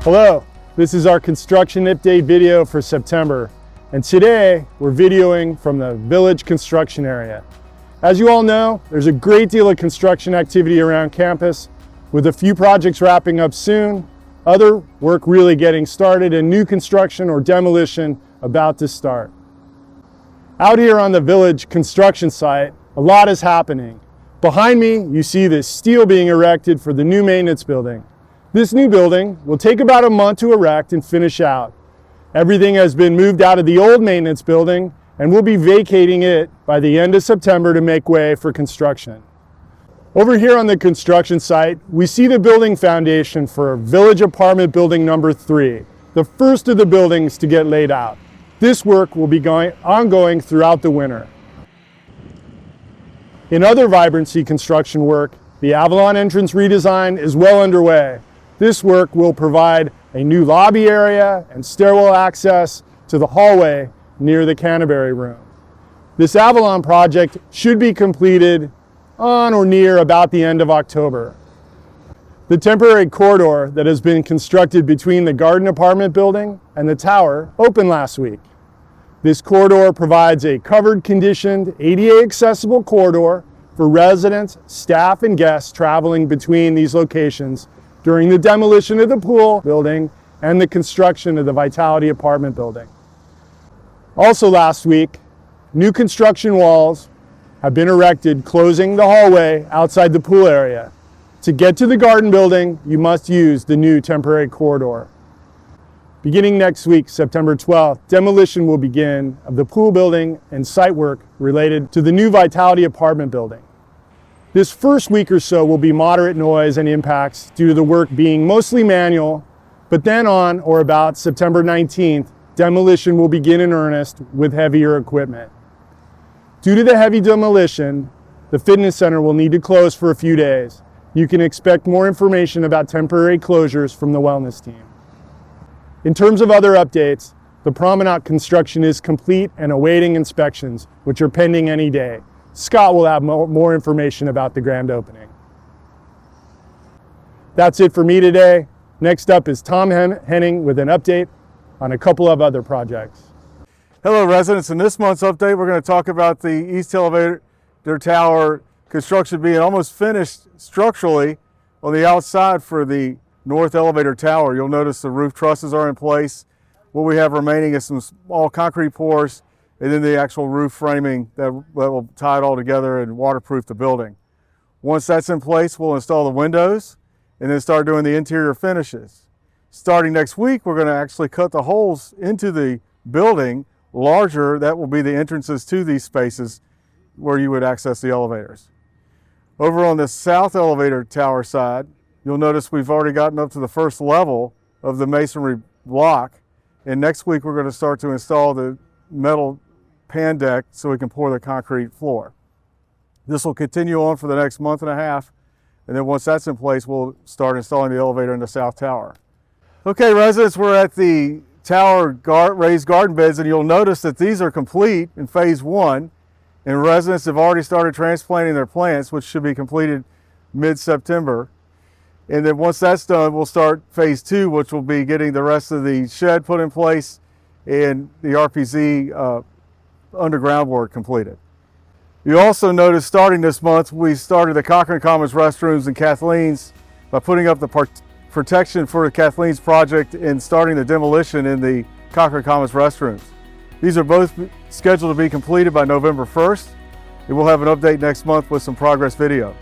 Hello, this is our construction update video for September, and today we're videoing from the village construction area. As you all know, there's a great deal of construction activity around campus, with a few projects wrapping up soon, other work really getting started, and new construction or demolition about to start. Out here on the village construction site, a lot is happening. Behind me, you see this steel being erected for the new maintenance building. This new building will take about a month to erect and finish out. Everything has been moved out of the old maintenance building, and we'll be vacating it by the end of September to make way for construction. Over here on the construction site, we see the building foundation for Village Apartment Building number 3, the first of the buildings to get laid out. This work will be ongoing throughout the winter. In other vibrancy construction work, the Avalon entrance redesign is well underway. This work will provide a new lobby area and stairwell access to the hallway near the Canterbury Room. This Avalon project should be completed on or near about the end of October. The temporary corridor that has been constructed between the Garden Apartment Building and the tower opened last week. This corridor provides a covered, conditioned, ADA accessible corridor for residents, staff, and guests traveling between these locations during the demolition of the pool building and the construction of the Vitality Apartment Building. Also last week, new construction walls have been erected closing the hallway outside the pool area. To get to the garden building, you must use the new temporary corridor. Beginning next week, September 12th, demolition will begin of the pool building and site work related to the new Vitality Apartment Building. This first week or so will be moderate noise and impacts due to the work being mostly manual, but then on or about September 19th, demolition will begin in earnest with heavier equipment. Due to the heavy demolition, the fitness center will need to close for a few days. You can expect more information about temporary closures from the wellness team. In terms of other updates, the promenade construction is complete and awaiting inspections, which are pending any day. Scott will have more information about the grand opening. That's it for me today. Next up is Tom Henning with an update on a couple of other projects. Hello residents, in this month's update we're going to talk about the East Elevator Tower construction being almost finished structurally on the outside for the North Elevator Tower. You'll notice the roof trusses are in place. What we have remaining is some small concrete pours and then the actual roof framing that will tie it all together and waterproof the building. Once that's in place, we'll install the windows and then start doing the interior finishes. Starting next week, we're going to actually cut the holes into the building larger. That will be the entrances to these spaces where you would access the elevators. Over on the South Elevator Tower side, you'll notice we've already gotten up to the first level of the masonry block, and next week we're going to start to install the metal pan deck so we can pour the concrete floor. This will continue on for the next month and a half, and then once that's in place, we'll start installing the elevator in the South Tower. Okay, residents, we're at the tower raised garden beds, and you'll notice that these are complete in phase 1, and residents have already started transplanting their plants, which should be completed mid-September. And then once that's done, we'll start phase 2, which will be getting the rest of the shed put in place and the RPZ underground work completed. You also notice starting this month, we started the Cochran Commons restrooms and Kathleen's by putting up the protection for the Kathleen's project and starting the demolition in the Cochran Commons restrooms. These are both scheduled to be completed by November 1st, and we'll have an update next month with some progress video.